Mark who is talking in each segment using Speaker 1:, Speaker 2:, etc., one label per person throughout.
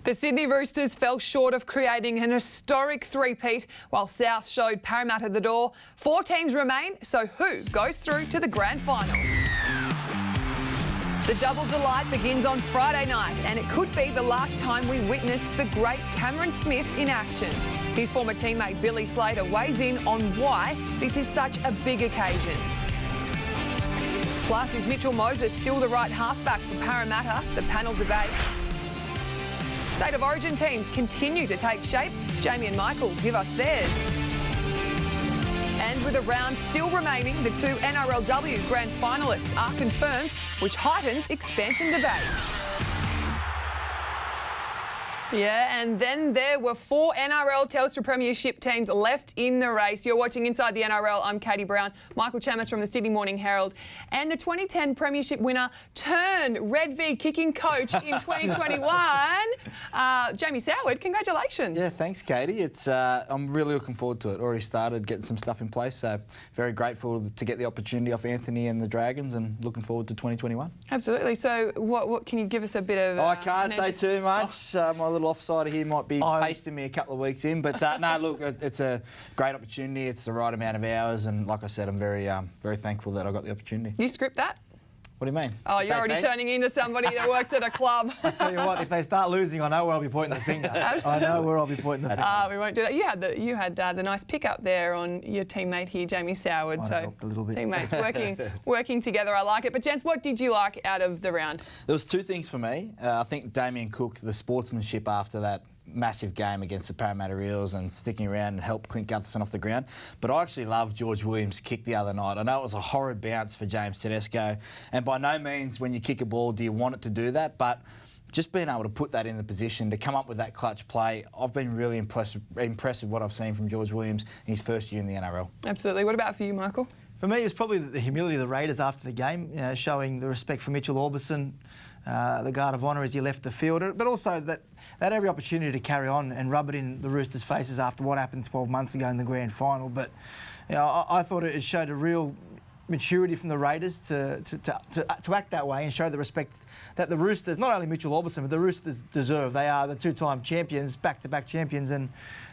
Speaker 1: The Sydney Roosters fell short of creating an historic three-peat, while South showed Parramatta the door. 4 teams remain, so who goes through to the grand final? The double delight begins on Friday night, and it could be the last time we witness the great Cameron Smith in action. His former teammate Billy Slater weighs in on why this is such a big occasion. Plus, is Mitchell Moses still the right halfback for Parramatta? The panel debate. State of Origin teams continue to take shape. Jamie and Michael give us theirs. And with a round still remaining, the 2 NRLW grand finalists are confirmed, which heightens expansion debate. Yeah, and then there were 4 NRL Telstra Premiership teams left in the race. You're watching Inside the NRL. I'm Katie Brown. Michael Chammas from the Sydney Morning Herald. And the 2010 Premiership winner turned Red V kicking coach in 2021. Jamie Soward, congratulations.
Speaker 2: Yeah, thanks, Katie. I'm really looking forward to it. Already started getting some stuff in place, so very grateful to get the opportunity off Anthony and the Dragons, and looking forward to 2021.
Speaker 1: Absolutely. So what can you give us a bit of...
Speaker 2: I can't say too much. My little offsider here might be pasting me a couple of weeks in, but no, look, it's a great opportunity. It's the right amount of hours, and like I said, I'm very thankful that I got the opportunity.
Speaker 1: You script that?
Speaker 2: What do you mean?
Speaker 1: Oh, you're already turning into somebody that works at a club.
Speaker 3: I tell you what, if they start losing, I know where I'll be pointing the finger.
Speaker 1: Absolutely.
Speaker 3: I know where I'll be pointing the finger.
Speaker 1: We won't do that. You had the nice pick up there on your teammate here, Jamie Soward.
Speaker 3: Might
Speaker 1: so
Speaker 3: help a little bit.
Speaker 1: Teammates working together. I like it. But gents, what did you like out of the round?
Speaker 2: There was 2 things for me. I think Damian Cook, the sportsmanship after that massive game against the Parramatta Eels and sticking around and helped Clint Gutherson off the ground. But I actually loved George Williams' kick the other night. I know it was a horrid bounce for James Tedesco, and by no means when you kick a ball do you want it to do that, but just being able to put that in the position to come up with that clutch play, I've been really impressed with what I've seen from George Williams in his first year in the NRL.
Speaker 1: Absolutely. What about for you, Michael?
Speaker 3: For me, it's probably the humility of the Raiders after the game, showing the respect for Mitchell Orbison, the guard of honour as he left the field, but also that every opportunity to carry on and rub it in the Roosters' faces after what happened 12 months ago in the grand final. But I thought it showed a real maturity from the Raiders to act that way and show the respect that the Roosters, not only Mitchell Orbison, but the Roosters deserve. They are the 2-time champions, back-to-back champions, and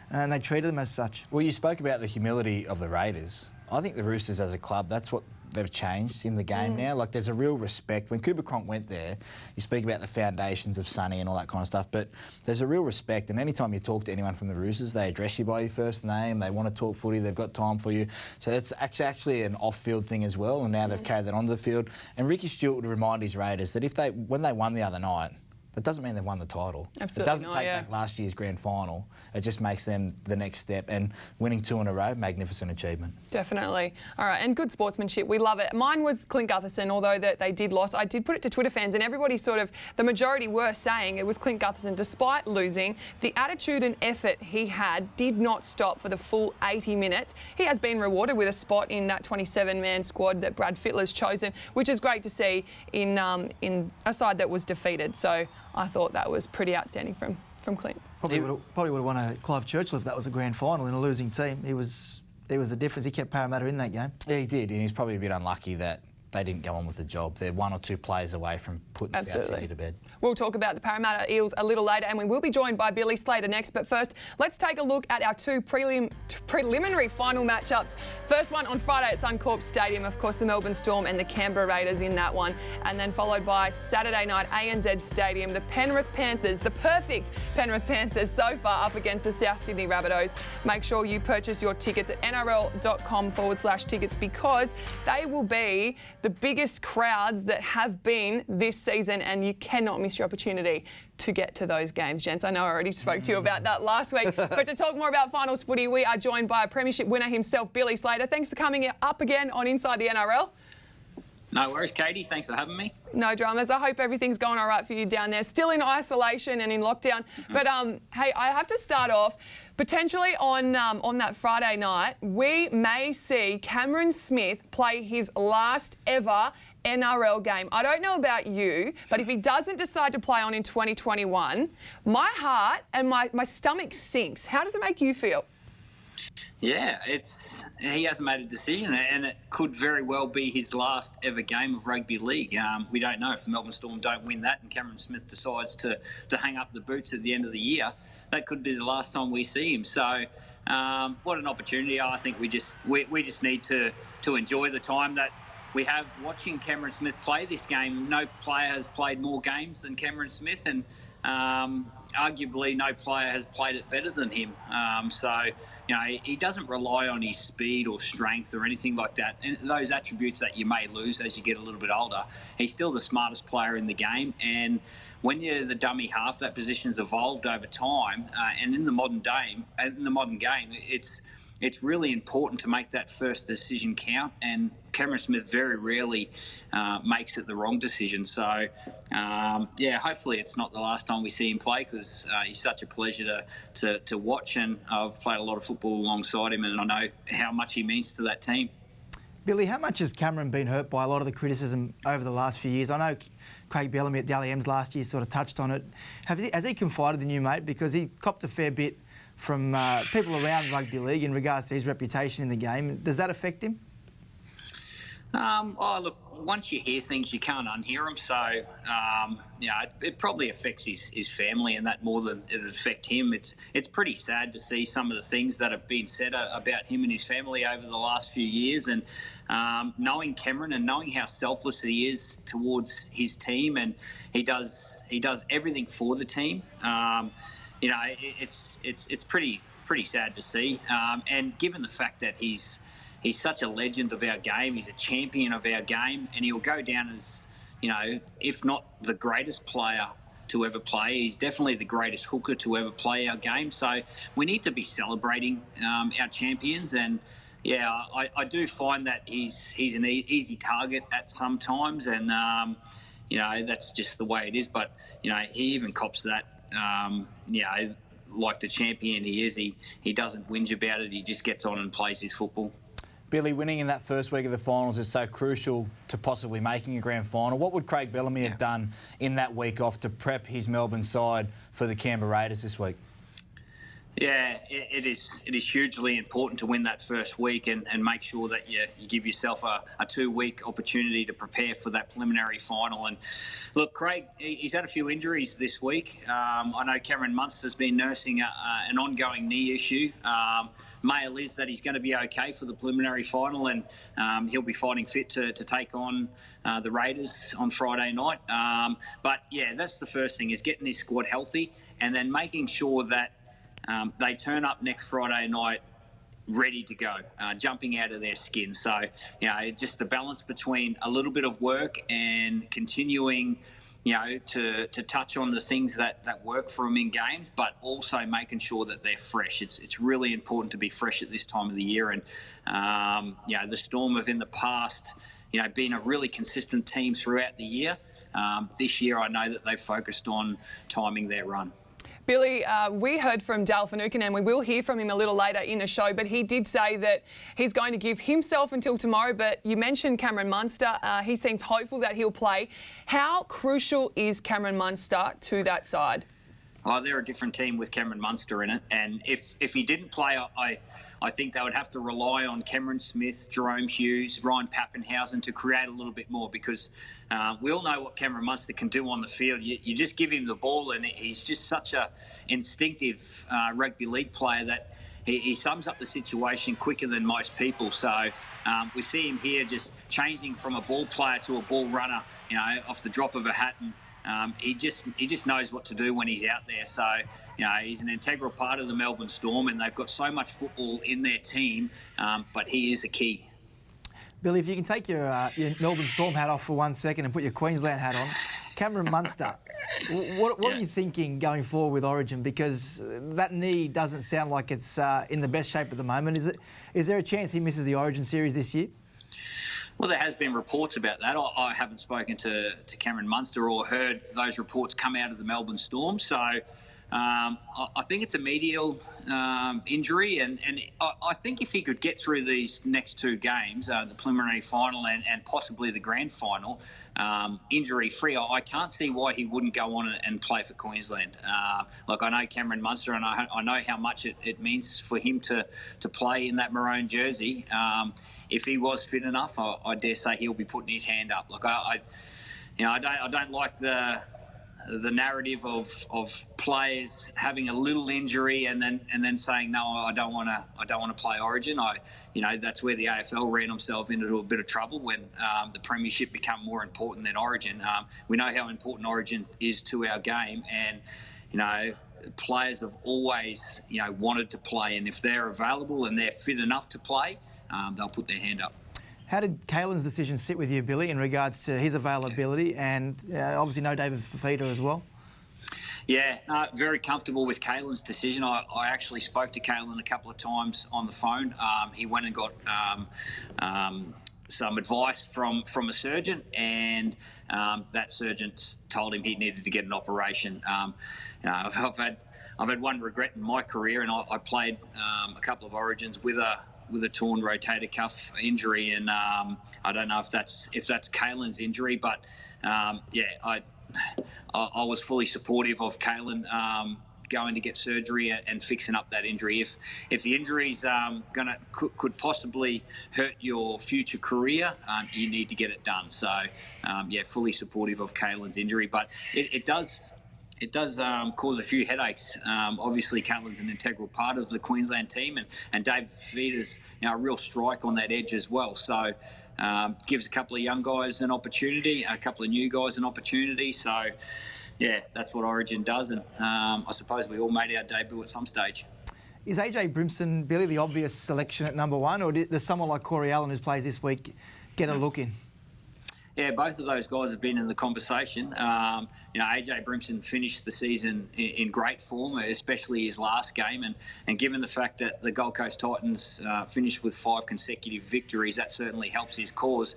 Speaker 3: they treated them as such.
Speaker 2: Well, you spoke about the humility of the Raiders. I think the Roosters as a club, that's what they've changed in the game now. Like, there's a real respect. When Cooper Cronk went there, you speak about the foundations of Sonny and all that kind of stuff, but there's a real respect, and anytime you talk to anyone from the Roosters, they address you by your first name, they want to talk footy, they've got time for you. So that's actually an off-field thing as well, and now they've carried that onto the field. And Ricky Stewart would remind his Raiders that when they won the other night, that doesn't mean they've won the title.
Speaker 1: Absolutely.
Speaker 2: It doesn't take back last year's grand final. It just makes them the next step. And winning 2 in a row, magnificent achievement.
Speaker 1: Definitely. All right, and good sportsmanship. We love it. Mine was Clint Gutherson, although they did lose. I did put it to Twitter fans, and everybody the majority were saying it was Clint Gutherson. Despite losing, the attitude and effort he had did not stop for the full 80 minutes. He has been rewarded with a spot in that 27-man squad that Brad Fittler's chosen, which is great to see in a side that was defeated. So I thought that was pretty outstanding from Clint.
Speaker 3: Probably would have won a Clive Churchill if that was a grand final in a losing team. There was the difference. He kept Parramatta in that game.
Speaker 2: Yeah, he did, and he's probably a bit unlucky that they didn't go on with the job. They're 1 or 2 players away from putting South Sydney to bed.
Speaker 1: We'll talk about the Parramatta Eels a little later, and we will be joined by Billy Slater next. But first, let's take a look at our 2 preliminary final matchups. First one on Friday at Suncorp Stadium, of course, the Melbourne Storm and the Canberra Raiders in that one. And then followed by Saturday night, ANZ Stadium, the Penrith Panthers, the perfect Penrith Panthers so far up against the South Sydney Rabbitohs. Make sure you purchase your tickets at nrl.com/tickets, because they will be the biggest crowds that have been this season, and you cannot miss your opportunity to get to those games, gents. I know I already spoke to you about that last week, but to talk more about finals footy, we are joined by a premiership winner himself, Billy Slater. Thanks for coming up again on Inside the NRL.
Speaker 4: No worries, Katie. Thanks for having me.
Speaker 1: No dramas. I hope everything's going all right for you down there. Still in isolation and in lockdown. But, hey, I have to start off. Potentially on that Friday night, we may see Cameron Smith play his last ever NRL game. I don't know about you, but if he doesn't decide to play on in 2021, my heart and my stomach sinks. How does it make you feel?
Speaker 4: Yeah, he hasn't made a decision, and it could very well be his last ever game of rugby league. We don't know if the Melbourne Storm don't win that, and Cameron Smith decides to hang up the boots at the end of the year. That could be the last time we see him. So, what an opportunity! I think we just need to enjoy the time that we have watching Cameron Smith play this game. No player has played more games than Cameron Smith, and arguably no player has played it better than him. So, he doesn't rely on his speed or strength or anything like that. And those attributes that you may lose as you get a little bit older, he's still the smartest player in the game. And when you're the dummy half, that position's evolved over time. And in the modern game, it's really important to make that first decision count, and Cameron Smith very rarely makes it the wrong decision. So, hopefully it's not the last time we see him play, because he's such a pleasure to watch, and I've played a lot of football alongside him, and I know how much he means to that team.
Speaker 3: Billy, how much has Cameron been hurt by a lot of the criticism over the last few years? I know Craig Bellamy at Dally M's last year sort of touched on it. Has he confided in you, mate? Because he copped a fair bit from people around rugby league in regards to his reputation in the game. Does that affect him?
Speaker 4: Look, once you hear things, you can't unhear them. So, it probably affects his family, and that more than it affect him. It's pretty sad to see some of the things that have been said about him and his family over the last few years. And knowing Cameron and knowing how selfless he is towards his team, and he does everything for the team. It's pretty sad to see. And given the fact that he's such a legend of our game, he's a champion of our game, and he'll go down as, if not the greatest player to ever play, he's definitely the greatest hooker to ever play our game. So we need to be celebrating our champions. And I do find that he's an easy target at some times, and that's just the way it is. But he even cops that. Like the champion he is, he doesn't whinge about it. He just gets on and plays his football.
Speaker 2: Billy, winning in that first week of the finals is so crucial to possibly making a grand final. What would Craig Bellamy have done in that week off to prep his Melbourne side for the Canberra Raiders this week?
Speaker 4: Yeah, it is hugely important to win that first week and make sure that you give yourself a 2-week opportunity to prepare for that preliminary final. And look, Craig, he's had a few injuries this week. I know Cameron Munster's been nursing an ongoing knee issue. Mail is that he's going to be okay for the preliminary final, and he'll be fighting fit to take on the Raiders on Friday night. But that's the first thing, is getting this squad healthy, and then making sure that they turn up next Friday night ready to go, jumping out of their skin. So, just the balance between a little bit of work and continuing, to touch on the things that work for them in games, but also making sure that they're fresh. It's really important to be fresh at this time of the year. And, the Storm have in the past, been a really consistent team throughout the year. This year, I know that they've focused on timing their run.
Speaker 1: Billy, we heard from Dale Finucane, and we will hear from him a little later in the show, but he did say that he's going to give himself until tomorrow. But you mentioned Cameron Munster. He seems hopeful that he'll play. How crucial is Cameron Munster to that side?
Speaker 4: Oh, they're a different team with Cameron Munster in it. And if he didn't play, I think they would have to rely on Cameron Smith, Jerome Hughes, Ryan Pappenhausen to create a little bit more, because we all know what Cameron Munster can do on the field. You just give him the ball, and he's just such a instinctive rugby league player that he sums up the situation quicker than most people. So we see him here just changing from a ball player to a ball runner, off the drop of a hat. And he just knows what to do when he's out there. So, he's an integral part of the Melbourne Storm, and they've got so much football in their team, but he is the key.
Speaker 3: Billy, if you can take your Melbourne Storm hat off for 1 second and put your Queensland hat on, Cameron Munster, what are you thinking going forward with Origin? Because that knee doesn't sound like it's in the best shape at the moment. Is there a chance he misses the Origin series this year?
Speaker 4: Well, there has been reports about that. I haven't spoken to Cameron Munster or heard those reports come out of the Melbourne Storm. So I think it's a medial injury, and I think if he could get through these next two games, the preliminary final and possibly the grand final, injury-free, I can't see why he wouldn't go on and play for Queensland. Like, I know Cameron Munster, and I know how much it means for him to play in that maroon jersey. If he was fit enough, I dare say he'll be putting his hand up. Like, I don't like the narrative of players having a little injury and then saying, no, I don't want to play Origin. That's where the AFL ran themselves into a bit of trouble when the Premiership became more important than Origin. We know how important Origin is to our game, and players have always wanted to play, and if they're available and they're fit enough to play, they'll put their hand up.
Speaker 3: How did Caelan's decision sit with you, Billy, in regards to his availability and obviously no David Fifita as well?
Speaker 4: Yeah, very comfortable with Caelan's decision. I actually spoke to Caelan a couple of times on the phone. He went and got some advice from a surgeon, and that surgeon told him he needed to get an operation. I've had one regret in my career, and I played a couple of Origins with a torn rotator cuff injury, and I don't know if that's Caelan's injury, but I was fully supportive of Caelan going to get surgery and fixing up that injury. If the injury's could possibly hurt your future career, you need to get it done. So fully supportive of Caelan's injury, but it does cause a few headaches. Obviously, Caelan's an integral part of the Queensland team, and Dave Fifita's a real strike on that edge as well. So gives a couple of young guys an opportunity, a couple of new guys an opportunity. So, that's what Origin does, and I suppose we all made our debut at some stage.
Speaker 3: Is AJ Brimson, Billy, the obvious selection at number one, or does someone like Corey Allen, who plays this week, get a look in?
Speaker 4: Yeah, both of those guys have been in the conversation. AJ Brimson finished the season in great form, especially his last game. And given the fact that the Gold Coast Titans finished with 5 consecutive victories, that certainly helps his cause.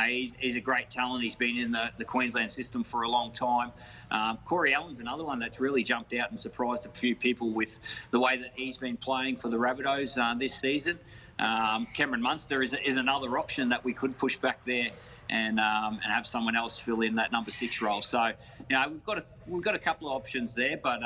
Speaker 4: He's a great talent. He's been in the Queensland system for a long time. Corey Allen's another one that's really jumped out and surprised a few people with the way that he's been playing for the Rabbitohs this season. Cameron Munster is another option that we could push back there and have someone else fill in that number 6 role. So, we've got a couple of options there, but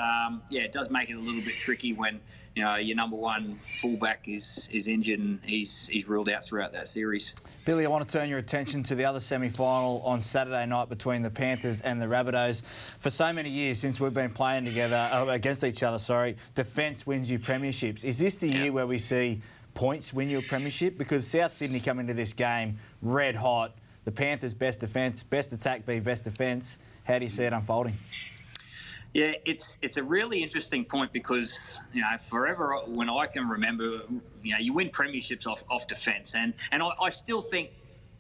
Speaker 4: it does make it a little bit tricky when your number one fullback is injured and he's ruled out throughout that series.
Speaker 2: Billy, I want to turn your attention to the other semi-final on Saturday night between the Panthers and the Rabbitohs. For so many years since we've been playing together against each other, defence wins you premierships. Is this the year where we see points win you a premiership? Because South Sydney come into this game red hot. The Panthers' best defence, best attack be best defence. How do you see it unfolding?
Speaker 4: Yeah, it's a really interesting point because, forever when I can remember, you win premierships off defence. And I still think,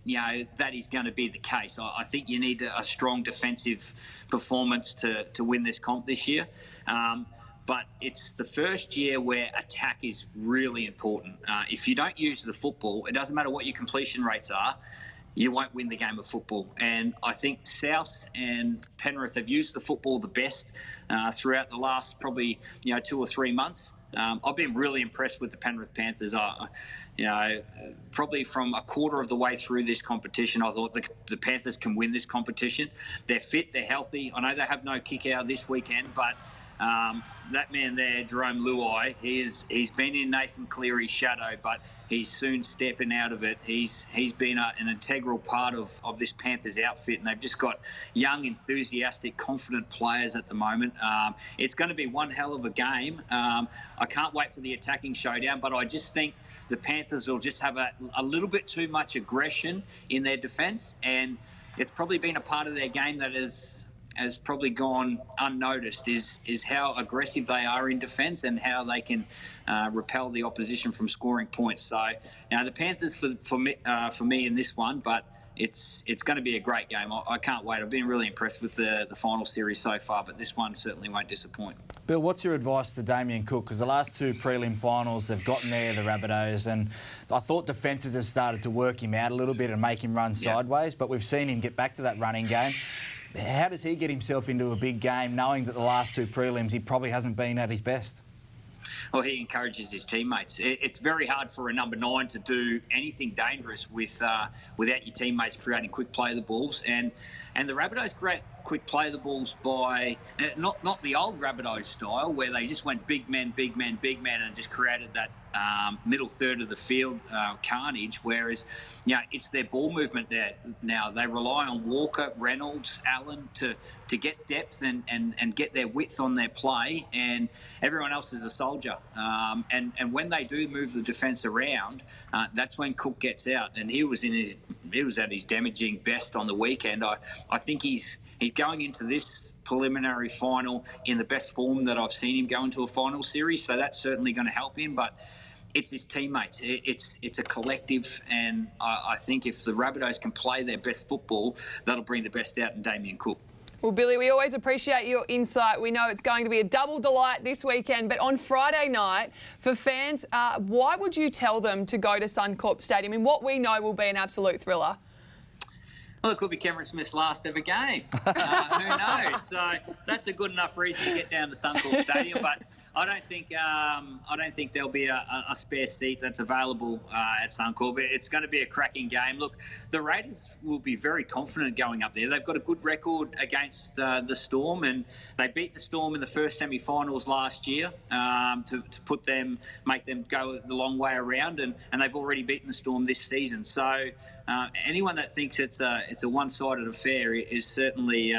Speaker 4: that is going to be the case. I think you need a strong defensive performance to win this comp this year. But it's the first year where attack is really important. If you don't use the football, it doesn't matter what your completion rates are, you won't win the game of football. And I think South and Penrith have used the football the best throughout the last probably 2 or 3 months. I've been really impressed with the Penrith Panthers. Probably from a quarter of the way through this competition, I thought the Panthers can win this competition. They're fit, they're healthy. I know they have no kick out this weekend, but that man there, Jerome Luai, he's been in Nathan Cleary's shadow, but he's soon stepping out of it. He's been an integral part of this Panthers outfit, and they've just got young, enthusiastic, confident players at the moment. It's going to be one hell of a game. I can't wait for the attacking showdown, but I just think the Panthers will just have a little bit too much aggression in their defence, and it's probably been a part of their game that has probably gone unnoticed is how aggressive they are in defence and how they can repel the opposition from scoring points. So, the Panthers for me in this one, but it's going to be a great game. I can't wait. I've been really impressed with the final series so far, but this one certainly won't disappoint.
Speaker 2: Bill, what's your advice to Damian Cook? Because the last 2 prelim finals, they've gotten there, the Rabbitohs, and I thought defences have started to work him out a little bit and make him run sideways, but we've seen him get back to that running game. how does he get himself into a big game knowing that the last two prelims he probably hasn't been at his best?
Speaker 4: Well, he encourages his teammates. It's very hard for a number 9 to do anything dangerous without your teammates creating quick play of the balls. And the Rabbitohs create quick play of the balls by not the old Rabbitohs style where they just went big men, and just created that middle third of the field carnage. Whereas, it's their ball movement there now. They rely on Walker, Reynolds, Allen to get depth and get their width on their play, and everyone else is a soldier. And when they do move the defence around, that's when Cook gets out, and he was at his damaging best on the weekend. I think he's going into this preliminary final in the best form that I've seen him go into a final series, so that's certainly going to help him. But it's his teammates. It's a collective, and I think if the Rabbitohs can play their best football, that'll bring the best out in Damian Cook.
Speaker 1: Well, Billy, we always appreciate your insight. We know it's going to be a double delight this weekend, but on Friday night, for fans, why would you tell them to go to Suncorp Stadium in what we know will be an absolute thriller?
Speaker 4: Well, it could be Cameron Smith's last ever game. Who knows? So that's a good enough reason to get down to Suncorp Stadium. But I don't think there'll be a spare seat that's available at Suncorp. It's going to be a cracking game. Look, the Raiders will be very confident going up there. They've got a good record against the Storm, and they beat the Storm in the first semi-finals last year to make them go the long way around, and they've already beaten the Storm this season. So anyone that thinks it's a one-sided affair is certainly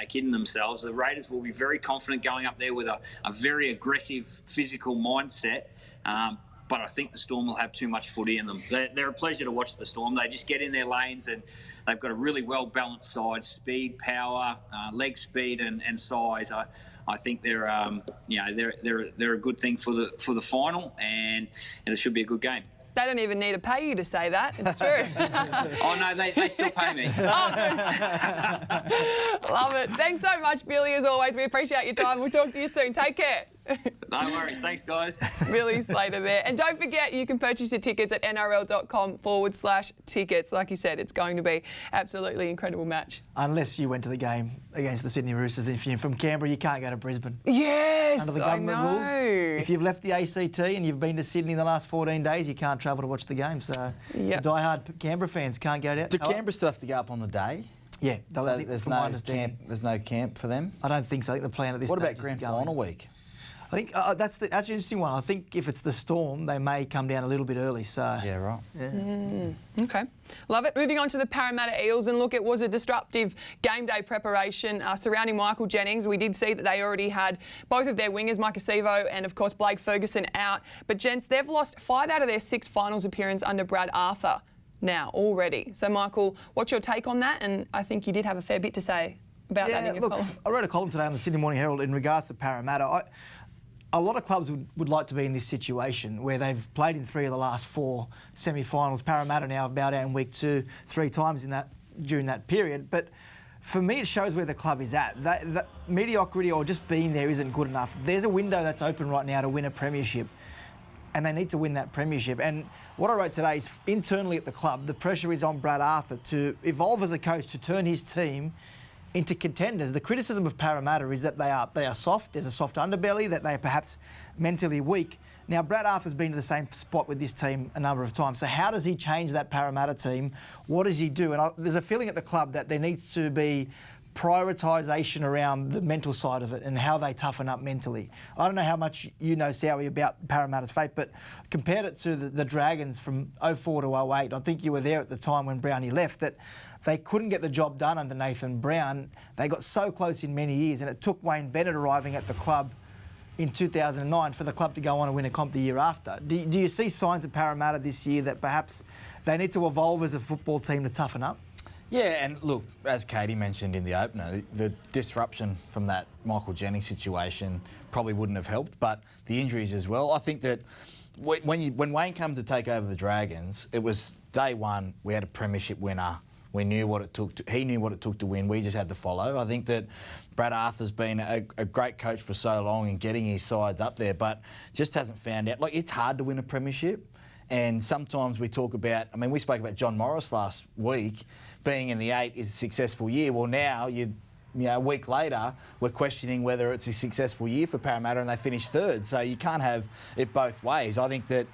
Speaker 4: kidding themselves. The Raiders will be very confident going up there with a very aggressive physical mindset, but I think the Storm will have too much footy in them. They're a pleasure to watch, the Storm. They just get in their lanes, and they've got a really well-balanced side: speed, power, leg speed, and size. I think they're a good thing for the final, and it should be a good game.
Speaker 1: They don't even need to pay you to say that. It's true.
Speaker 4: Oh, no, they still pay me.
Speaker 1: Love it. Thanks so much, Billy, as always. We appreciate your time. We'll talk to you soon. Take care.
Speaker 4: No worries. Thanks, guys.
Speaker 1: Billy Slater there. And don't forget, you can purchase your tickets at nrl.com/tickets. Like you said, it's going to be absolutely incredible match.
Speaker 3: Unless you went to the game against the Sydney Roosters. If you're from Canberra, you can't go to Brisbane.
Speaker 1: Yes,
Speaker 3: Under the government
Speaker 1: I know.
Speaker 3: rules. If you've left the ACT and you've been to Sydney in the last 14 days, you can't travel to watch the game. So the die-hard Canberra fans can't go down.
Speaker 2: Do Canberra still have to go up on the day?
Speaker 3: Yeah.
Speaker 2: So there's no camp for them?
Speaker 3: I don't think so. I think the plan at this stage
Speaker 2: What about grand final week?
Speaker 3: I think that's an interesting one. I think if it's the Storm, they may come down a little bit early. So
Speaker 2: yeah, right.
Speaker 3: Yeah.
Speaker 1: Okay, love it. Moving on to the Parramatta Eels, and look, it was a disruptive game day preparation surrounding Michael Jennings. We did see that they already had both of their wingers, Mike Acevo and of course Blake Ferguson, out. But gents, they've lost 5 out of their 6 finals appearances under Brad Arthur now already. So Michael, what's your take on that? And I think you did have a fair bit to say about that in your column.
Speaker 3: I wrote a column today on the Sydney Morning Herald in regards to Parramatta. A lot of clubs would like to be in this situation where they've played in 3 of the last 4 semi-finals. Parramatta now have bowed out in week 2 3 times during that period. But for me, it shows where the club is at. That mediocrity or just being there isn't good enough. There's a window that's open right now to win a premiership, and they need to win that premiership. And what I wrote today is internally at the club, the pressure is on Brad Arthur to evolve as a coach, to turn his team into contenders. The criticism of Parramatta is that they are soft. There's a soft underbelly, that they are perhaps mentally weak. Now, Brad Arthur's been to the same spot with this team a number of times. So how does he change that Parramatta team? What does he do? And there's a feeling at the club that there needs to be prioritisation around the mental side of it and how they toughen up mentally. I don't know how much you know, Sowie, about Parramatta's fate, but compared it to the Dragons from 04 to 08, I think you were there at the time when Brownie left, that they couldn't get the job done under Nathan Brown. They got so close in many years, and it took Wayne Bennett arriving at the club in 2009 for the club to go on and win a comp the year after. Do you see signs of Parramatta this year that perhaps they need to evolve as a football team to toughen up?
Speaker 2: Yeah, and look, as Katie mentioned in the opener, the disruption from that Michael Jennings situation probably wouldn't have helped, but the injuries as well. I think that when Wayne came to take over the Dragons, it was day one, we had a premiership winner. We knew what it took. He knew what it took to win. We just had to follow. I think that Brad Arthur's been a great coach for so long in getting his sides up there, but just hasn't found out. Like, it's hard to win a premiership. And sometimes we talk about, I mean, we spoke about John Morris last week, being in the 8 is a successful year. Well, now, a week later, we're questioning whether it's a successful year for Parramatta and they finished 3rd. So you can't have it both ways. I think that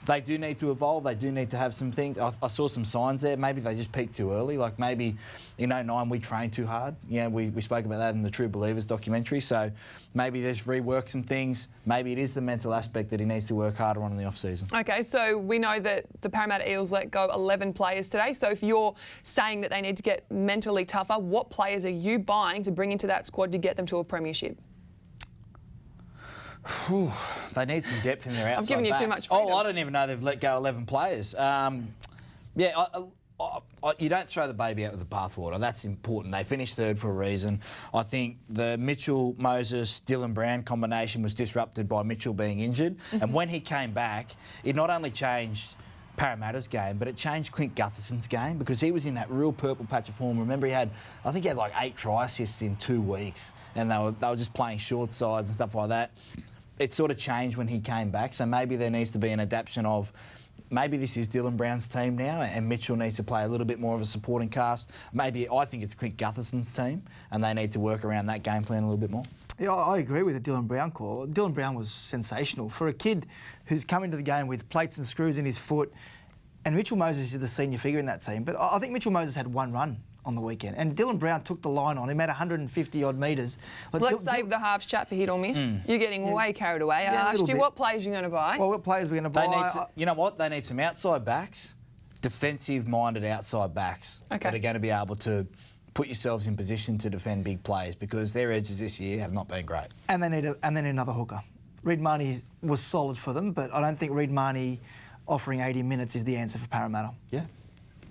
Speaker 2: they do need to evolve. They do need to have some things. I saw some signs there. Maybe they just peaked too early. Like maybe in 2009 we trained too hard. We spoke about that in the True Believers documentary. So maybe there's rework some things. Maybe it is the mental aspect that he needs to work harder on in the off-season.
Speaker 1: Okay, so we know that the Parramatta Eels let go 11 players today. So if you're saying that they need to get mentally tougher, what players are you buying to bring into that squad to get them to a premiership?
Speaker 2: They need some depth in their outside
Speaker 1: I'm giving you
Speaker 2: backs.
Speaker 1: too much freedom.
Speaker 2: I don't even know they've let go 11 players. You don't throw the baby out with the bathwater. That's important. They finished 3rd for a reason. I think the Mitchell, Moses, Dylan Brown combination was disrupted by Mitchell being injured. And when he came back, it not only changed Parramatta's game, but it changed Clint Gutherson's game because he was in that real purple patch of form. Remember, he had like 8 try assists in 2 weeks, and they were just playing short sides and stuff like that. It sort of changed when he came back, so maybe there needs to be an adaptation of maybe this is Dylan Brown's team now and Mitchell needs to play a little bit more of a supporting cast. Maybe I think it's Clint Gutherson's team and they need to work around that game plan a little bit more.
Speaker 3: Yeah, I agree with the Dylan Brown call. Dylan Brown was sensational. For a kid who's come into the game with plates and screws in his foot, and Mitchell Moses is the senior figure in that team, but I think Mitchell Moses had 1 run on the weekend. And Dylan Brown took the line on him at 150-odd metres.
Speaker 1: Let's save the halves chat for hit or miss. You're getting way carried away. I asked you what players you're going to buy.
Speaker 3: Well, what players we're going to buy?
Speaker 2: You know what? They need some outside backs, defensive-minded outside backs that are going to be able to put yourselves in position to defend big plays because their edges this year have not been great.
Speaker 3: And they need another hooker. Reid Marnie was solid for them, but I don't think Reid Marnie offering 80 minutes is the answer for Parramatta.
Speaker 2: Yeah.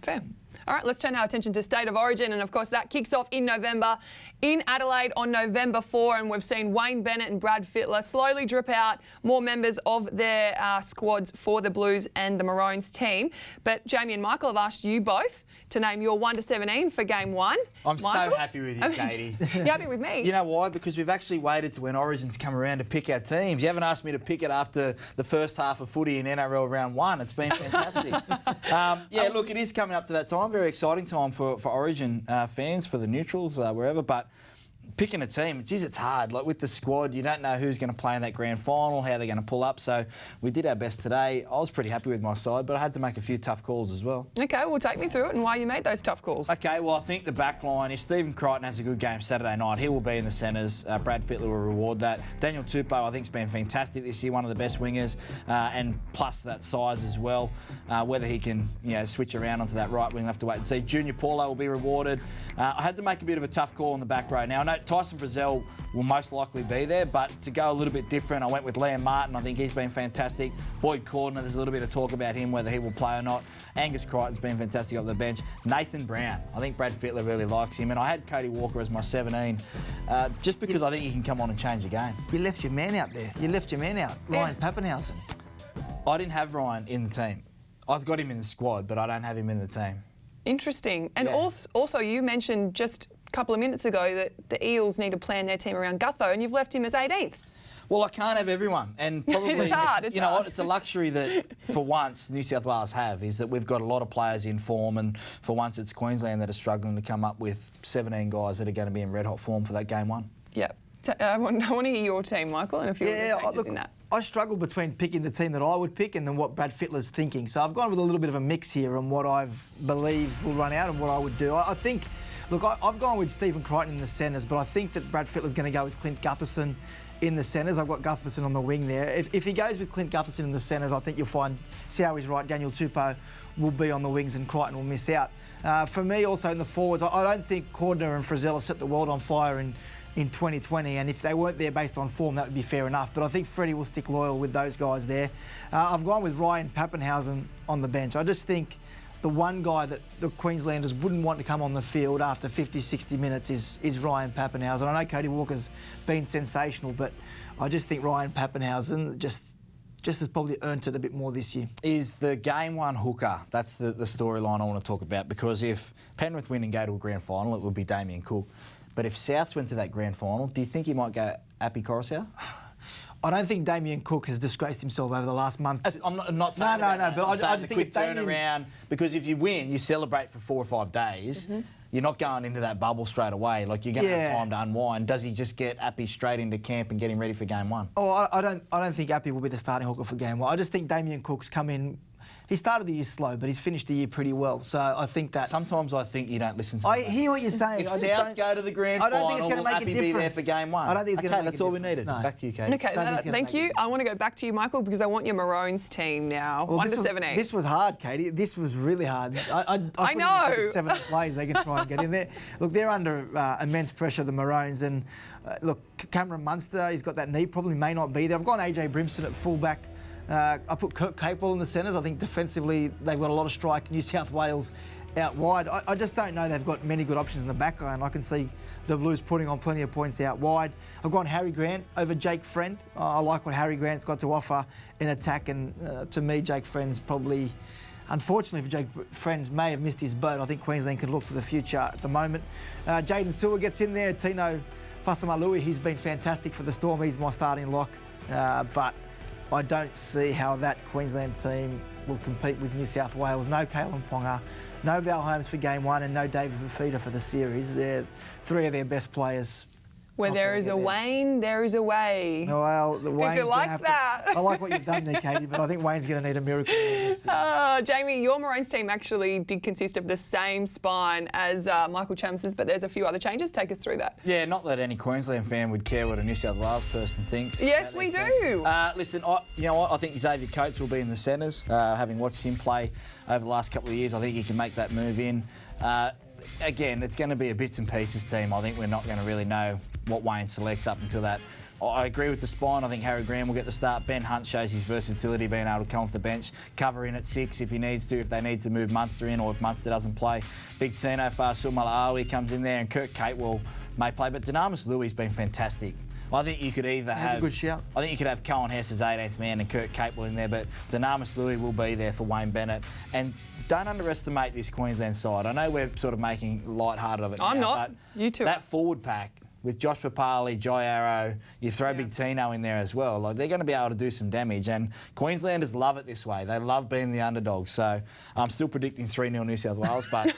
Speaker 1: Fair. All right, let's turn our attention to State of Origin, and of course that kicks off in November in Adelaide on November 4, and we've seen Wayne Bennett and Brad Fittler slowly drip out more members of their squads for the Blues and the Maroons team. But Jamie and Michael have asked you both to name your 1 to 17 for Game 1.
Speaker 2: I'm
Speaker 1: Michael?
Speaker 2: so happy with you, Katie.
Speaker 1: You're happy with me?
Speaker 2: You know why? Because we've actually waited to when Origins come around to pick our teams. You haven't asked me to pick it after the first half of footy in NRL round 1. It's been fantastic. Look, it is coming up to that time. Very exciting time for Origin fans, for the neutrals, wherever. But picking a team, geez, it's hard. Like with the squad, you don't know who's going to play in that grand final, how they're going to pull up. So we did our best today. I was pretty happy with my side, but I had to make a few tough calls as well.
Speaker 1: Okay, well, take me through it and why you made those tough calls.
Speaker 2: Okay, well, I think the back line, if Stephen Crichton has a good game Saturday night, he will be in the centres. Brad Fittler will reward that. Daniel Tupou, I think, has been fantastic this year, one of the best wingers, and plus that size as well. Whether he can switch around onto that right wing, we'll have to wait and see. Junior Paulo will be rewarded. I had to make a bit of a tough call on the back row. Now, I know Tyson Frizzell will most likely be there, but to go a little bit different, I went with Liam Martin. I think he's been fantastic. Boyd Cordner, there's a little bit of talk about him, whether he will play or not. Angus Crichton's been fantastic off the bench. Nathan Brown, I think Brad Fittler really likes him, and I had Cody Walker as my 17, just because I think he can come on and change the game.
Speaker 3: You left your man out there. You left your man out, Ryan Pappenhausen.
Speaker 2: I didn't have Ryan in the team. I've got him in the squad, but I don't have him in the team.
Speaker 1: Interesting. And also, you mentioned just a couple of minutes ago that the Eels need to plan their team around Gutho, and you've left him as 18th.
Speaker 2: Well, I can't have everyone, and probably
Speaker 1: It's hard.
Speaker 2: you know what? It's a luxury that, for once, New South Wales have, is that we've got a lot of players in form, and for once, it's Queensland that are struggling to come up with 17 guys that are going to be in red hot form for that game 1.
Speaker 1: Yeah. So, I want to hear your team, Michael, and a few of the changes in that.
Speaker 3: I struggled between picking the team that I would pick and then what Brad Fittler's thinking. So I've gone with a little bit of a mix here on what I believe will run out and what I would do. I think, look, I've gone with Stephen Crichton in the centres, but I think that Brad Fittler's going to go with Clint Gutherson in the centres. I've got Gutherson on the wing there. If he goes with Clint Gutherson in the centres, I think you'll find, see how he's right, Daniel Tupou will be on the wings and Crichton will miss out. For me, also in the forwards, I don't think Cordner and Frizzell set the world on fire in 2020, and if they weren't there based on form, that would be fair enough. But I think Freddie will stick loyal with those guys there. I've gone with Ryan Pappenhausen on the bench. I just think the one guy that the Queenslanders wouldn't want to come on the field after 50, 60 minutes is Ryan Pappenhausen. I know Cody Walker's been sensational, but I just think Ryan Pappenhausen just has probably earned it a bit more this year.
Speaker 2: Is the game 1 hooker? That's the storyline I want to talk about, because if Penrith win and go to a grand final, it would be Damian Cook. But if Souths went to that grand final, do you think he might go Api Coruscant?
Speaker 3: I don't think Damian Cook has disgraced himself over the last month.
Speaker 2: I'm not saying
Speaker 3: No, but I just think
Speaker 2: quick
Speaker 3: if Damian...
Speaker 2: turnaround, because if you win, you celebrate for 4 or 5 days. You're not going into that bubble straight away. Like, you're going to have time to unwind. Does he just get Appy straight into camp and get him ready for game 1?
Speaker 3: Oh, I don't think Appy will be the starting hooker for game 1. I just think Damian Cook's come in. He started the year slow, but he's finished the year pretty well. So I think that...
Speaker 2: Sometimes I think you don't listen to me.
Speaker 3: I hear what you're saying.
Speaker 2: If Souths go to the grand final,
Speaker 3: I don't think it's going to make a difference.
Speaker 2: Be there for game 1.
Speaker 3: I don't think it's going to make a
Speaker 2: that's all we
Speaker 3: difference.
Speaker 2: needed.
Speaker 3: No.
Speaker 2: Back to you, Katie.
Speaker 1: Okay, thank you. I want to go back to you, Michael, because I want your Maroons team now.
Speaker 3: Well,
Speaker 1: 1 to 17.
Speaker 3: This was hard, Katie. This was really hard. I
Speaker 1: know.
Speaker 3: 7 plays they can try and get in there. Look, they're under immense pressure, the Maroons, and look, Cameron Munster, he's got that knee, probably may not be there. I've gone AJ Brimson at fullback. I put Kurt Capewell in the centres. I think defensively they've got a lot of strike. New South Wales out wide. I just don't know they've got many good options in the back line. I can see the Blues putting on plenty of points out wide. I've gone Harry Grant over Jake Friend. I like what Harry Grant's got to offer in attack, and to me, Jake Friend's probably... Unfortunately for Jake Friend, may have missed his boat. I think Queensland could look to the future at the moment. Jaden Sewer gets in there. Tino Fasamalui, he's been fantastic for the Storm. He's my starting lock. But I don't see how that Queensland team will compete with New South Wales. No Kalen Ponga, no Val Holmes for game 1, and no David Fafita for the series. They're 3 of their best players.
Speaker 1: Where there is a Wayne, there is a way.
Speaker 3: Well, Wayne's
Speaker 1: Did you like that?
Speaker 3: I like what you've done there, Katie, but I think Wayne's going to need a miracle.
Speaker 1: Jamie, your Maroons team actually did consist of the same spine as Michael Chams's, but there's a few other changes. Take us through that.
Speaker 2: Yeah, not that any Queensland fan would care what a New South Wales person thinks.
Speaker 1: Yes, we do.
Speaker 2: Listen, you know what? I think Xavier Coates will be in the centres. Having watched him play over the last couple of years, I think he can make that move in. Again, it's going to be a bits and pieces team. I think we're not going to really know what Wayne selects up until that. I agree with the spine. I think Harry Graham will get the start. Ben Hunt shows his versatility, being able to come off the bench, cover in at 6 if he needs to, if they need to move Munster in, or if Munster doesn't play. Big Tino Fasul Malaawi comes in there, and Kurt Capewell may play. But Dynamis Louis been fantastic. I think you could either have...
Speaker 3: a good shout.
Speaker 2: I think you could have Cohen Hess as 18th man and Kurt Capewell in there, but Dynamis Louis will be there for Wayne Bennett. And don't underestimate this Queensland side. I know we're sort of making lighthearted of it
Speaker 1: I'm
Speaker 2: now,
Speaker 1: not.
Speaker 2: But
Speaker 1: You two.
Speaker 2: that forward pack with Josh Papali, Jai Arrow, you throw Big Tino in there as well. Like, they're going to be able to do some damage, and Queenslanders love it this way. They love being the underdogs. So I'm still predicting 3-0 New South Wales, but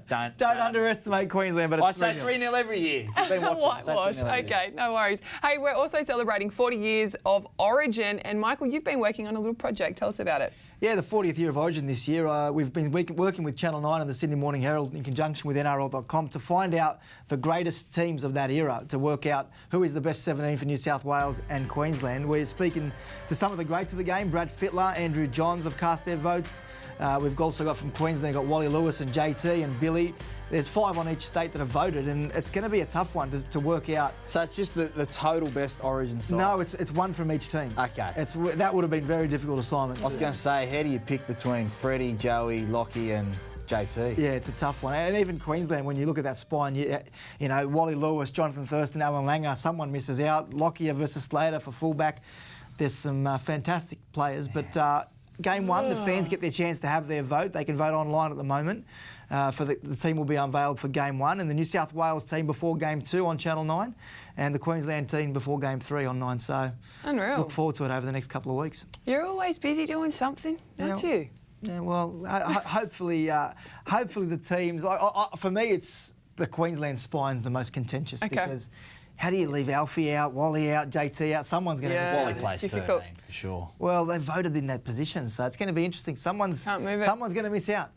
Speaker 2: don't
Speaker 3: underestimate Queensland. But it's
Speaker 2: I say 3-0 every year. You've been watching.
Speaker 1: Whitewash. Okay, no worries. Hey, we're also celebrating 40 years of Origin, and Michael, you've been working on a little project. Tell us about it.
Speaker 3: Yeah, the 40th year of Origin this year. We've been working with Channel 9 and the Sydney Morning Herald in conjunction with NRL.com to find out the greatest teams of that era, to work out who is the best 17 for New South Wales and Queensland. We're speaking to some of the greats of the game. Brad Fittler, Andrew Johns have cast their votes. We've also got from Queensland, got Wally Lewis and JT and Billy. There's 5 on each state that have voted, and it's going to be a tough one to work out.
Speaker 2: So it's just the total best Origin side?
Speaker 3: No, it's one from each team.
Speaker 2: Okay.
Speaker 3: That would have been a very difficult assignment.
Speaker 2: I was going to say, how do you pick between Freddie, Joey, Lockie and JT?
Speaker 3: Yeah, it's a tough one. And even Queensland, when you look at that spine, you know, Wally Lewis, Jonathan Thurston, Alan Langer, someone misses out. Lockyer versus Slater for fullback. There's some fantastic players, but game 1, the fans get their chance to have their vote. They can vote online at the moment. The team will be unveiled for game 1, and the New South Wales team before game 2 on Channel 9, and the Queensland team before game 3 on 9. So
Speaker 1: unreal.
Speaker 3: Look forward to it over the next couple of weeks.
Speaker 1: You're always busy doing something, aren't you?
Speaker 3: Yeah, well, hopefully the teams... for me, it's the Queensland spine's the most contentious because... How do you leave Alfie out, Wally out, JT out? Someone's going to miss
Speaker 2: Wally plays 13 for sure.
Speaker 3: Well, they voted in that position, so it's going to be interesting. Someone's going to miss out.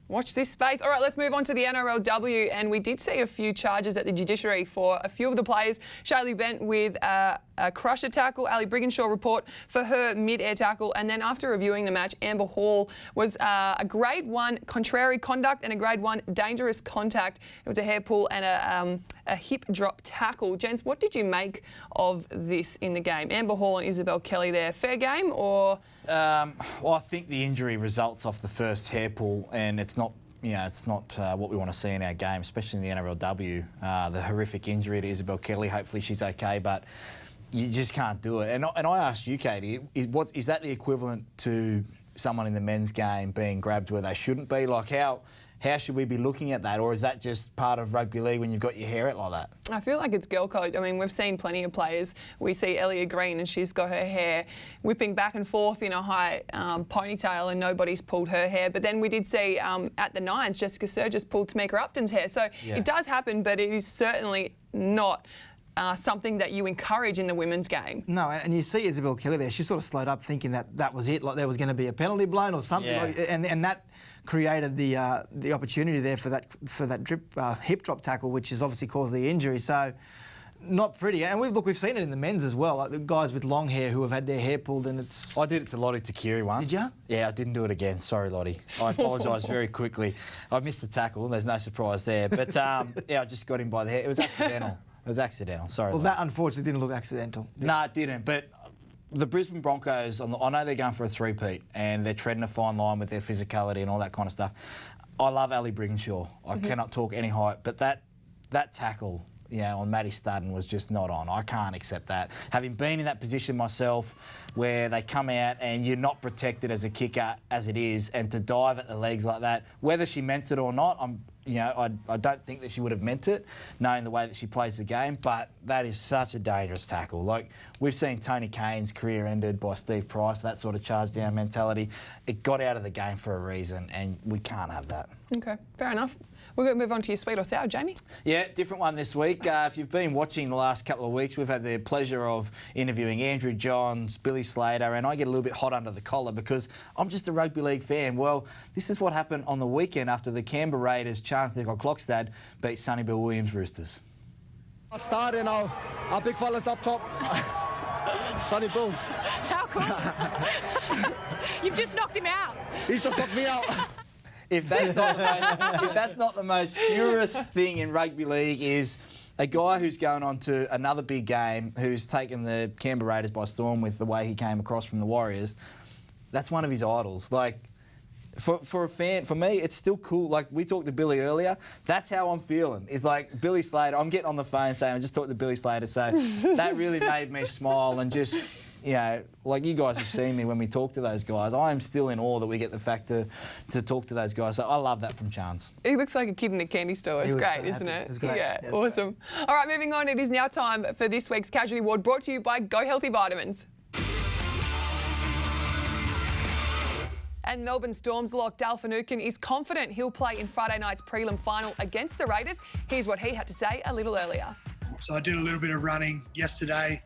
Speaker 1: Watch this space. All right, let's move on to the NRLW. And we did see a few charges at the judiciary for a few of the players. Shaylee Bent with a crusher tackle, Ali Brigginshaw report for her mid-air tackle. And then after reviewing the match, Amber Hall was a grade 1 contrary conduct and a grade 1 dangerous contact. It was a hair pull and a hip drop tackle. Gents, what did you make of this in the game? Amber Hall and Isabel Kelly there. Fair game or...
Speaker 2: Well, I think the injury results off the first hair pull, and it's not what we want to see in our game, especially in the NRLW. The horrific injury to Isabel Kelly. Hopefully she's okay, but you just can't do it. And I asked you, Katie, is that the equivalent to someone in the men's game being grabbed where they shouldn't be? Like, how How should we be looking at that? Or is that just part of rugby league when you've got your hair out like that?
Speaker 1: I feel like it's girl code. I mean, we've seen plenty of players. We see Ellia Green and she's got her hair whipping back and forth in a high ponytail and nobody's pulled her hair. But then we did see at the Nines, Jessica Sturgis pulled Tamika Upton's hair. So it does happen, but it is certainly not something that you encourage in the women's game.
Speaker 3: No, and you see Isabel Kelly there. She sort of slowed up thinking that was it, like there was going to be a penalty blown or something, and that created the opportunity there for that hip drop tackle, which has obviously caused the injury. So not pretty. And we've seen it in the men's as well, like the guys with long hair who have had their hair pulled, and it's.
Speaker 2: I did it to Lottie Takiri once.
Speaker 3: Did you?
Speaker 2: Yeah, I didn't do it again. Sorry, Lottie. I apologise very quickly. I missed the tackle. There's no surprise there. But I just got him by the hair. It was accidental. It was accidental. Sorry.
Speaker 3: Well, that unfortunately didn't look accidental.
Speaker 2: No, it didn't. But the Brisbane Broncos, I know they're going for a three-peat and they're treading a fine line with their physicality and all that kind of stuff. I love Ali Brigginshaw. I cannot talk any hype, but that tackle, on Maddie Studden was just not on. I can't accept that. Having been in that position myself where they come out and you're not protected as a kicker as it is, and to dive at the legs like that, whether she meant it or not, I don't think that she would have meant it, knowing the way that she plays the game, but that is such a dangerous tackle. Like, we've seen Tony Kane's career ended by Steve Price, that sort of charge-down mentality. It got out of the game for a reason, and we can't have that.
Speaker 1: Okay, fair enough. We're going to move on to your sweet or sour, Jamie.
Speaker 2: Yeah, different one this week. If you've been watching the last couple of weeks, we've had the pleasure of interviewing Andrew Johns, Billy Slater, and I get a little bit hot under the collar because I'm just a rugby league fan. Well, this is what happened on the weekend after the Canberra Raiders Clockstad beat Sonny Bill Williams Roosters.
Speaker 5: I started and our big fella's up top. Sonny Bill.
Speaker 6: How cool. You've just knocked him out.
Speaker 5: He's just knocked me out.
Speaker 2: If that's not the most purest thing in rugby league, is a guy who's going on to another big game, who's taken the Canberra Raiders by storm with the way he came across from the Warriors. That's one of his idols. Like, for a fan, for me, it's still cool. Like, we talked to Billy earlier. That's how I'm feeling. Is like Billy Slater. I'm getting on the phone saying I just talked to Billy Slater. So that really made me smile and just. Like you guys have seen me when we talk to those guys. I am still in awe that we get the fact to talk to those guys. So I love that from Chance.
Speaker 1: He looks like a kid in a candy store. It's great, isn't it?
Speaker 3: It's great.
Speaker 1: Yeah, awesome. All right, moving on. It is now time for this week's Casualty Award, brought to you by Go Healthy Vitamins. And Melbourne Storm's lock, Dal Finucane, is confident he'll play in Friday night's prelim final against the Raiders. Here's what he had to say a little earlier.
Speaker 7: So I did a little bit of running yesterday.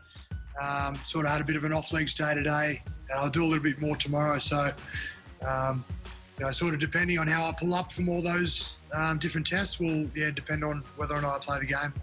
Speaker 7: Sort of had a bit of an off-legs day today, and I'll do a little bit more tomorrow. So, sort of depending on how I pull up from all those different tests will, depend on whether or not I play the game.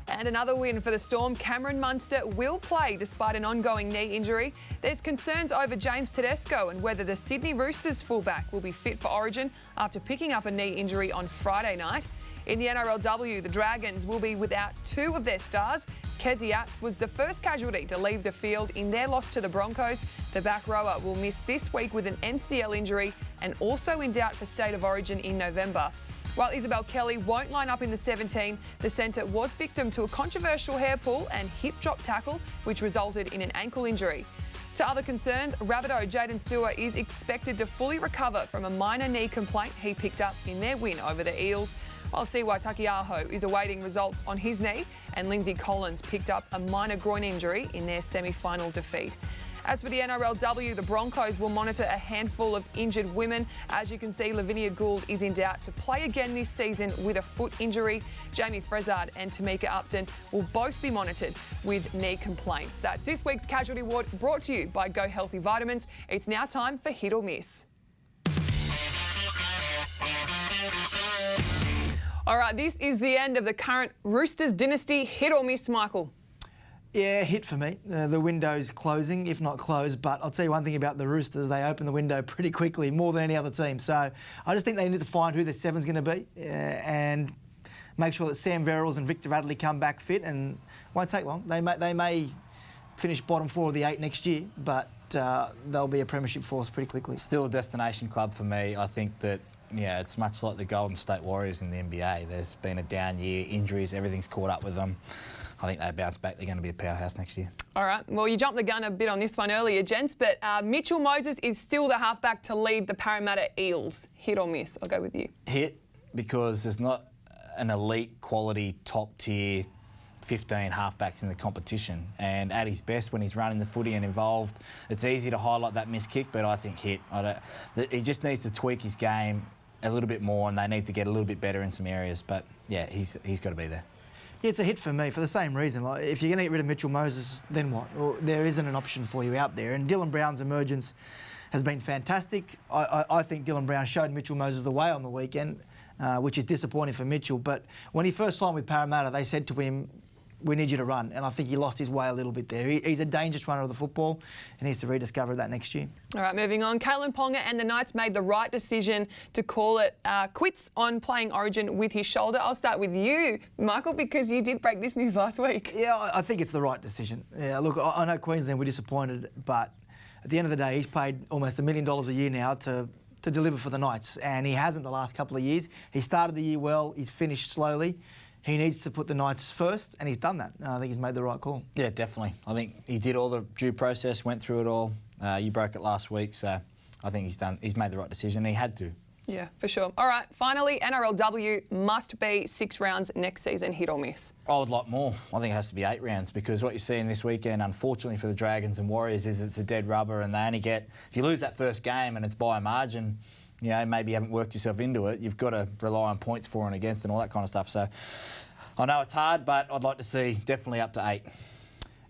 Speaker 1: And another win for the Storm. Cameron Munster will play despite an ongoing knee injury. There's concerns over James Tedesco and whether the Sydney Roosters fullback will be fit for Origin after picking up a knee injury on Friday night. In the NRLW, the Dragons will be without two of their stars. Kezi Atts was the first casualty to leave the field in their loss to the Broncos. The back rower will miss this week with an MCL injury and also in doubt for State of Origin in November. While Isabel Kelly won't line up in the 17, the centre was victim to a controversial hair pull and hip drop tackle, which resulted in an ankle injury. To other concerns, Rabbitoh Jaden Sewer is expected to fully recover from a minor knee complaint he picked up in their win over the Eels, while CY Takiaho is awaiting results on his knee, and Lindsay Collins picked up a minor groin injury in their semi-final defeat. As for the NRLW, the Broncos will monitor a handful of injured women. As you can see, Lavinia Gould is in doubt to play again this season with a foot injury. Jamie Frezard and Tamika Upton will both be monitored with knee complaints. That's this week's Casualty Award, brought to you by Go Healthy Vitamins. It's now time for Hit or Miss. All right, this is the end of the current Roosters dynasty. Hit or miss, Michael?
Speaker 3: Yeah, hit for me. The window's closing, if not closed. But I'll tell you one thing about the Roosters. They open the window pretty quickly, more than any other team. So I just think they need to find who their seven's going to be and make sure that Sam Verrills and Victor Radley come back fit. And it won't take long. They may finish bottom four of the 8 next year, but they'll be a premiership force pretty quickly.
Speaker 2: Still a destination club for me. I think that, it's much like the Golden State Warriors in the NBA. There's been a down year, injuries, everything's caught up with them. I think they bounce back. They're going to be a powerhouse next year. All
Speaker 1: right. Well, you jumped the gun a bit on this one earlier, gents, but Mitchell Moses is still the halfback to lead the Parramatta Eels. Hit or miss? I'll go with you.
Speaker 2: Hit. because there's not an elite quality top tier 15 halfbacks in the competition, and at his best when he's running the footy and involved, it's easy to highlight that missed kick, but I think he just needs to tweak his game a little bit more, and they need to get a little bit better in some areas. But yeah, he's got to be there.
Speaker 3: Yeah, it's a hit for me for the same reason. Like, if you're going to get rid of Mitchell Moses, then what? Well, there isn't an option for you out there. And Dylan Brown's emergence has been fantastic. I think Dylan Brown showed Mitchell Moses the way on the weekend, which is disappointing for Mitchell. But when he first signed with Parramatta, they said to him, "We need you to run," and I think he lost his way a little bit there. He's a dangerous runner of the football and needs to rediscover that next year.
Speaker 1: All right, moving on. Kalen Ponga and the Knights made the right decision to call it quits on playing Origin with his shoulder. I'll start with you, Michael, because you did break this news last week.
Speaker 3: Yeah, I think it's the right decision. Yeah, look, I know Queensland were disappointed, but at the end of the day, he's paid almost $1 million a year now to deliver for the Knights, and he hasn't the last couple of years. He started the year well, he's finished slowly. He needs to put the Knights first, and he's done that. I think he's made the right call.
Speaker 2: Yeah, definitely. I think he did all the due process, went through it all. You broke it last week, so I think he's made the right decision. He had to.
Speaker 1: Yeah, for sure. All right, finally, NRLW must be 6 rounds next season, hit or miss.
Speaker 2: I would like more. I think it has to be 8 rounds, because what you're seeing this weekend, unfortunately for the Dragons and Warriors, is it's a dead rubber, and they only get, if you lose that first game and it's by a margin, you know, maybe you haven't worked yourself into it, you've got to rely on points for and against and all that kind of stuff. So I know it's hard, but I'd like to see definitely up to 8.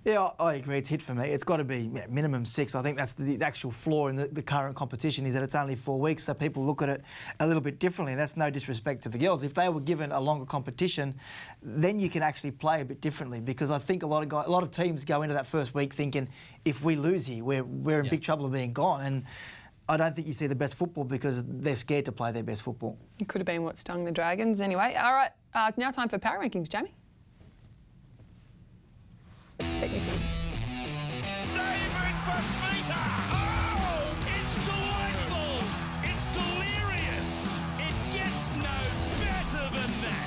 Speaker 3: Yeah, I agree. It's hit for me. It's got to be minimum 6. I think that's the actual flaw in the current competition, is that it's only 4 weeks, so people look at it a little bit differently. And that's no disrespect to the girls. If they were given a longer competition, then you can actually play a bit differently, because I think a lot of teams go into that first week thinking, if we lose here, we're in big trouble of being gone. And I don't think you see the best football because they're scared to play their best football.
Speaker 1: It could have been what stung the Dragons anyway. All right, now time for power rankings, Jamie. Take me to it.
Speaker 8: David for Slater! Oh, it's delightful! It's delirious! It gets no better than that!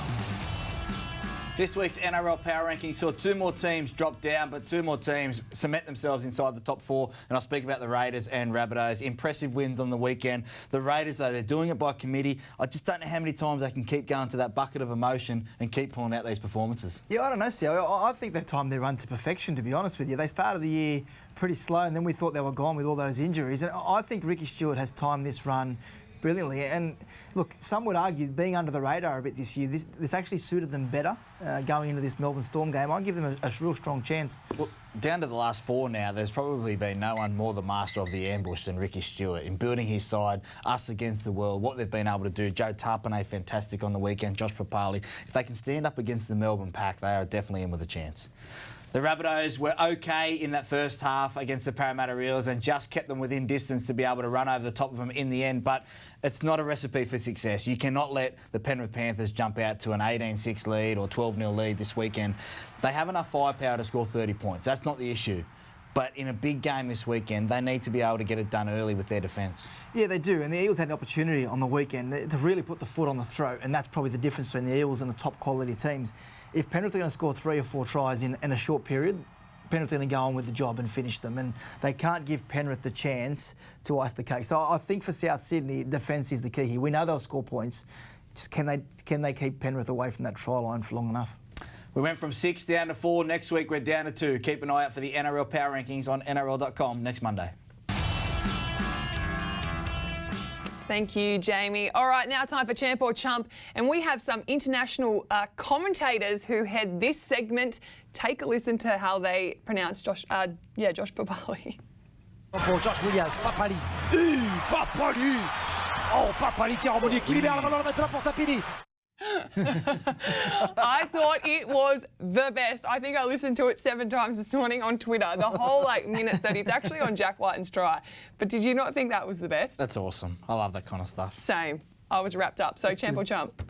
Speaker 2: This week's NRL Power Ranking saw 2 more teams drop down, but 2 more teams cement themselves inside the top 4. And I'll speak about the Raiders and Rabbitohs. Impressive wins on the weekend. The Raiders, though, they're doing it by committee. I just don't know how many times they can keep going to that bucket of emotion and keep pulling out these performances.
Speaker 3: Yeah, I don't know, Sio. I think they've timed their run to perfection, to be honest with you. They started the year pretty slow, and then we thought they were gone with all those injuries. And I think Ricky Stewart has timed this run brilliantly. And look, some would argue being under the radar a bit this year, this actually suited them better going into this Melbourne Storm game. I give them a real strong chance.
Speaker 2: Well, down to the last 4 now, there's probably been no one more the master of the ambush than Ricky Stewart in building his side, us against the world, what they've been able to do. Joe Tarpanay, fantastic on the weekend. Josh Papali. If they can stand up against the Melbourne pack, they are definitely in with a chance. The Rabbitohs were okay in that first half against the Parramatta Eels and just kept them within distance to be able to run over the top of them in the end, but it's not a recipe for success. You cannot let the Penrith Panthers jump out to an 18-6 lead or 12-0 lead this weekend. They have enough firepower to score 30 points. That's not the issue. But in a big game this weekend, they need to be able to get it done early with their defence.
Speaker 3: Yeah, they do. And the Eels had an opportunity on the weekend to really put the foot on the throat, and that's probably the difference between the Eels and the top quality teams. If Penrith are going to score 3 or 4 tries in a short period, Penrith are going to go on with the job and finish them, and they can't give Penrith the chance to ice the cake. So I think for South Sydney, defence is the key here. We know they'll score points. Just can they keep Penrith away from that try line for long enough?
Speaker 2: We went from 6 down to 4. Next week, we're down to 2. Keep an eye out for the NRL Power Rankings on NRL.com next Monday.
Speaker 1: Thank you, Jamie. All right, now time for Champ or Chump. And we have some international commentators who head this segment. Take a listen to how they pronounce Josh Papali.
Speaker 9: Pour Josh Williams, Papali. Papali. Oh, Papali qui a rebondi équilibré à la balle maintenant pour Tapini.
Speaker 1: I thought it was the best. I think I listened to it 7 times this morning on Twitter. The whole minute 30. It's actually on Jack Whiten's try. But did you not think that was the best?
Speaker 2: That's awesome. I love that kind of stuff.
Speaker 1: Same. I was wrapped up. So that's Champ or Chump?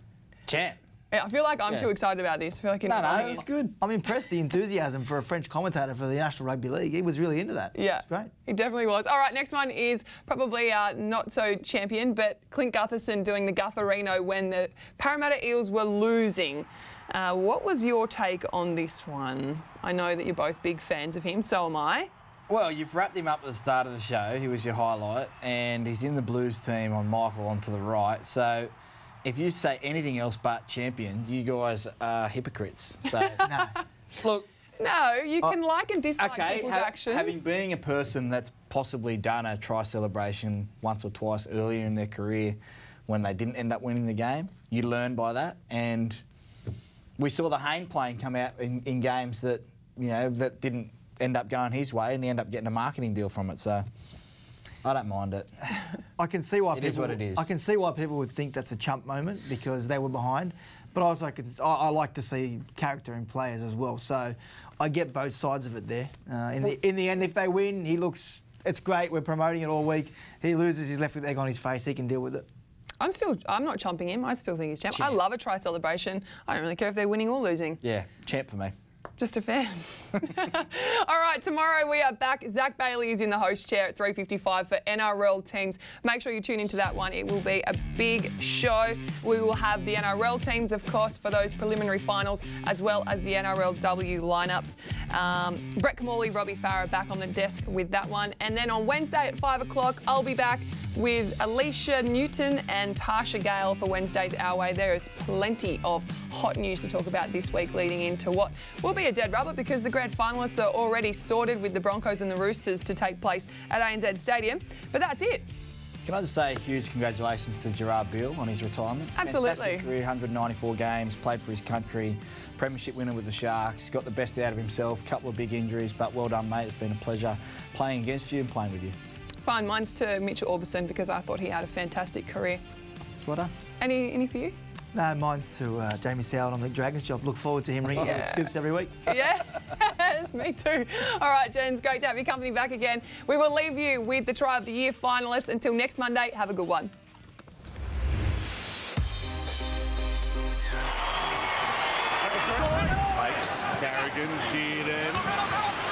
Speaker 2: Champ.
Speaker 1: Yeah, I feel like I'm too excited about this. I feel like
Speaker 3: it's good. I'm impressed the enthusiasm for a French commentator for the National Rugby League. He was really into that.
Speaker 1: Yeah,
Speaker 3: it's great.
Speaker 1: He definitely was. All right, next one is probably not so champion, but Clint Gutherson doing the Gutherino when the Parramatta Eels were losing. What was your take on this one? I know that you're both big fans of him, so am I.
Speaker 2: Well, you've wrapped him up at the start of the show. He was your highlight, and he's in the Blues team on Michael onto the right. So if you say anything else but champions, you guys are hypocrites. So,
Speaker 3: No.
Speaker 2: look.
Speaker 1: No, you can like and dislike people's actions.
Speaker 2: Having been a person that's possibly done a try celebration once or twice earlier in their career when they didn't end up winning the game, you learn by that. And we saw the Hayne plane come out in games that, that didn't end up going his way, and he ended up getting a marketing deal from it. So I don't mind it.
Speaker 3: I can see why
Speaker 2: it is what it is.
Speaker 3: I can see why people would think that's a chump moment because they were behind. But also, I like to see character in players as well. So I get both sides of it there. In the end, if they win, it's great. We're promoting it all week. He loses, he's left with egg on his face. He can deal with it. I'm not chumping him. I still think he's champ. I love a try celebration. I don't really care if they're winning or losing.
Speaker 2: Yeah, champ for me.
Speaker 1: Just a fan. All right, tomorrow we are back. Zach Bailey is in the host chair at 3:55 for NRL teams. Make sure you tune into that one. It will be a big show. We will have the NRL teams, of course, for those preliminary finals, as well as the NRLW lineups. Brett Camorley, Robbie Farah back on the desk with that one. And then on Wednesday at 5 o'clock, I'll be back with Alicia Newton and Tasha Gale for Wednesday's Our Way. There is plenty of hot news to talk about this week leading into what will be a dead rubber because the grand finalists are already sorted with the Broncos and the Roosters to take place at ANZ Stadium. But that's it.
Speaker 2: Can I just say a huge congratulations to Gerard Beale on his retirement?
Speaker 1: Absolutely.
Speaker 2: Fantastic career, 194 games, played for his country, premiership winner with the Sharks, got the best out of himself, couple of big injuries, but well done, mate. It's been a pleasure playing against you and playing with you.
Speaker 1: Fine, mine's to Mitchell Orbison because I thought he had a fantastic career.
Speaker 2: Well done.
Speaker 1: Any for you?
Speaker 3: No, mine's to Jamie Soward on the Dragons job. Look forward to him ringing out scoops every week.
Speaker 1: Yeah, me too. All right, Jen, great to have your company back again. We will leave you with the Try of the Year finalists. Until next Monday, have a good one.
Speaker 8: Makes Carrigan, Dearden.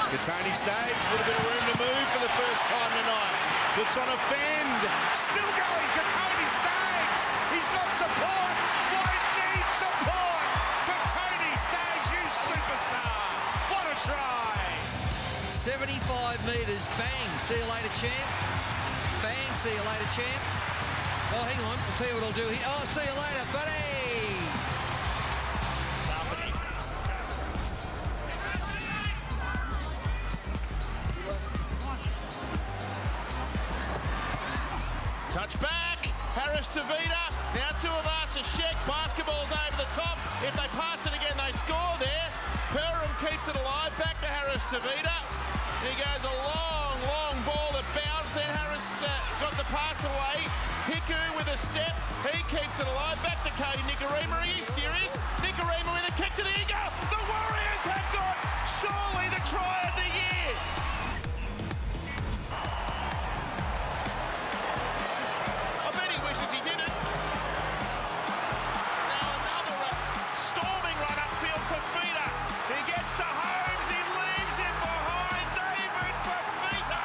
Speaker 8: Katoni Staggs, a little bit of room to move for the first time tonight. Puts on a fend. Still going, Katoni Staggs. He's got support. Won't need support. Katoni Staggs, you superstar. What a try.
Speaker 10: 75 metres. Bang. See you later, champ. Bang. See you later, champ. Oh, hang on. I'll tell you what I'll do here. Oh, see you later, buddy.
Speaker 8: Touch back, Harris to Vida. Now two of us are Sheck. Basketball's over the top. If they pass it again, they score there. Perham keeps it alive. Back to Harris to Vida. He goes a long ball that bounced. Then Harris got the pass away. Hiku with a step. He keeps it alive. Back to Cody Nikorima. Are you serious? Nikorima with a kick to the eagle. The Warriors have got surely the try of the year. Wishes he did it. Now another storming run upfield for Fifita. He gets to Holmes. He leaves him behind. David Fifita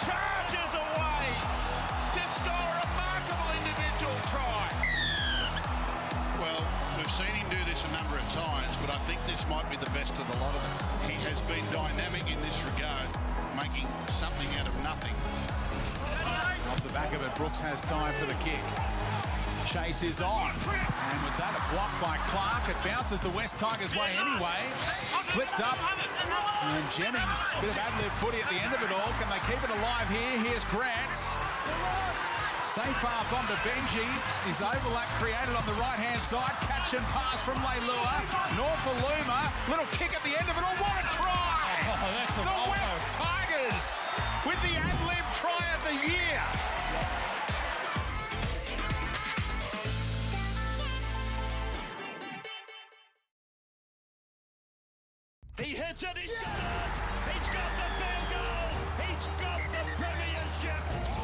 Speaker 8: charges away to score a remarkable individual try.
Speaker 11: Well, we've seen him do this a number of times, but I think this might be the best of the lot of them. He has been dynamic in this regard, making something out of nothing.
Speaker 12: Off the back of it, Brooks has time for the kick. Chase is on. And was that a block by Clark? It bounces the West Tigers' way anyway. Flipped up. And Jennings, bit of ad-lib footy at the end of it all. Can they keep it alive here? Here's Grants. Safe half onto Benji. His overlap created on the right-hand side. Catch and pass from Leilua. Norfoluma. Little kick at the end of it all. What a try!
Speaker 8: Oh, that's a
Speaker 12: the West Tigers with the ad-lib try of the year.
Speaker 8: He hits it, he's got it! He's got the field goal! He's got the premiership!